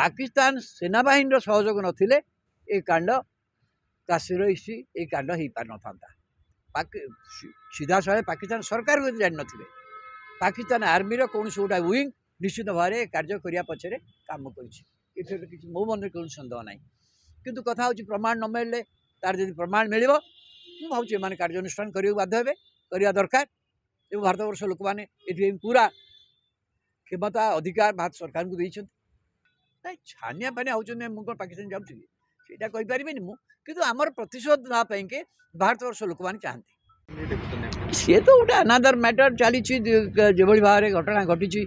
पाकिस्तान सेनाबाहिनी सहयोग नथिले ए कांड काश्मीर इस्यू ए कांड हो पार न था। सीधा साले पाकिस्तान सरकार को जान नथिले पाकिस्तान आर्मी कौन गोटा विंग निश्चित भाव कार्य करने पछरे काम कर मो मन कौन सन्देह ना किंतु कथा हूँ प्रमाण न मिले तार जब प्रमाण मिल भावी एम कार्यानुष्ठान करने बाध्य हे करवा दरकार। एवं भारत वर्ष लोक मैंने ये पूरा क्षमता अधिकार भारत सरकार को देते छानिया पानी होने मुझे पाकिस्तान जाऊँगी सीटा कहीपर मुझे आमर प्रतिशोध नापाई के भारत वर्ष लोक मैंने चाहते सी तो गोटे अनादर मैटर चली जो भाव में घटना घटी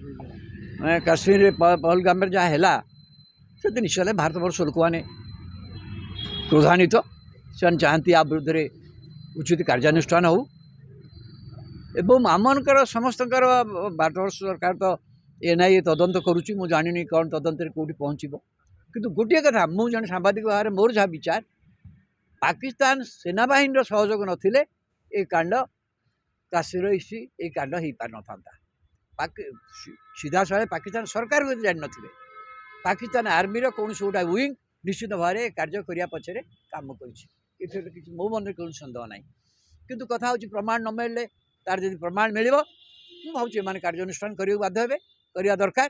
काश्मीर पहलगाम जहाँ है से निश्चय भारत वर्ष लोक मैंने क्रोधान्वित से चाहती आ विरुद्ध में उचित कार्यानुष्ठान हो एवं आमनकर समस्त भारत वर्ष सरकार तो एनआईए तदंत करुच्ची मुझे जानी कौन तदंत कौटी पहुँचब किंतु गोटे कथा मुझे जन सांबादिक भाव में मोर जहाँ विचार पाकिस्तान सेनाबाहिनी सहयोग नथिले ए कांड काश्मीर इस्यू ए कांड हो पार न था। सीधा साले पाकिस्तान सरकार को जान नथिले पाकिस्तान आर्मी कौन गोटा विंग निश्चित भाव में कार्य करने पछरे काम कर मो मन कौन सन्देह ना किंतु कथा हूँ प्रमाण न मिले तार जब प्रमाण मिल भावी एम कार्यानुष्ठान करने बाध्य हे करवा दरकार।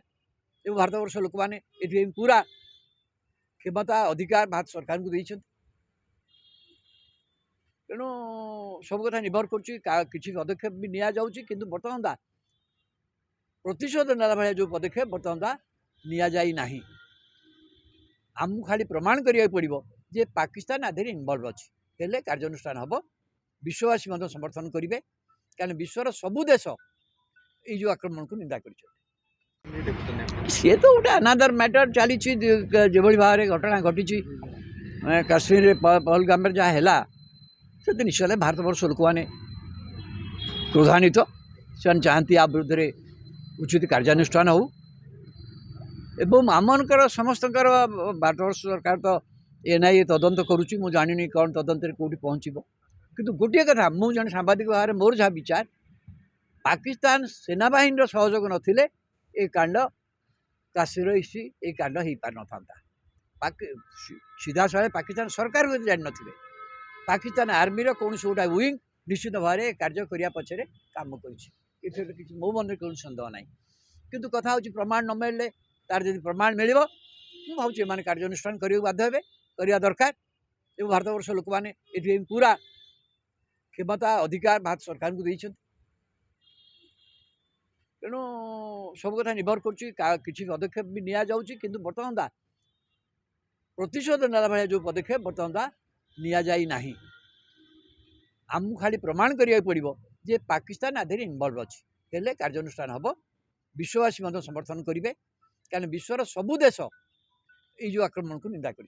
एवं भारत वर्ष लोक मैंने ये पूरा क्षमता अधिकार भारत सरकार को देते तेणु सब कथा निर्भर कर पदक्षेप भी निया जाउची किंतु बर्तमान दा प्रतिशोध नेला भाया जो पदक्षेप बर्तमान दा निया जाई नाही। आमको खाली प्रमाण करिया पड़िबो जे पाकिस्तान आधे इनवल्व अच्छी हेले कार्यानुष्ठान हम विश्ववासी समर्थन करेंगे कारण विश्वर सबू देश ये जो आक्रमण को निंदा कर सी तो गोटे अनादर मैटर चली जो भाव में घटना घटी काश्मीर पहलगाम जहाँ है से निश्चय भारत वर्ष लोक मैंने क्रोधान्वित से चाहती आ विरुद्ध में उचित कार्यानुष्ठान हो एवं आमनकर समस्त भारत वर्ष सरकार तो एनआईए तदंत करुच्ची मुझे जानी कौन तदंत कौटी पहुँचब किंतु गोटे कथा मुझे जन सांबादिक भाव में मोर जहाँ विचार पाकिस्तान सेनाबाहिनी सहयोग नथिले ए कांड काश्मीर इस्यू ए कांड हो पार न था। सीधा साले पाकिस्तान सरकार को जान नथिले पाकिस्तान आर्मी कौन गोटा विंग निश्चित भाव में कार्य करने पछरे काम कर मो मन कौन सन्देह ना किंतु कथा हूँ प्रमाण न मिले तार जब प्रमाण मिल भावी एम कार्यानुष्ठान करने बाध्य हे करवा दरकार। एवं भारत वर्ष लोक मैंने ये पूरा क्षमता अधिकार भारत सरकार को देते तेणु सब कथा निर्भर कर पदक्षेप भी निया जाउची किंतु बर्तमान दा प्रतिशोध नेला भाया जो पदक्षेप बर्तमान दा निया जाई नाही। आमको खाली प्रमाण करिया पड़िबो जे पाकिस्तान आधे इनवल्व अच्छी हेले कार्यानुष्ठान हम विश्ववासी समर्थन करेंगे कारण विश्वर सबू देश ये जो आक्रमण को निंदा कर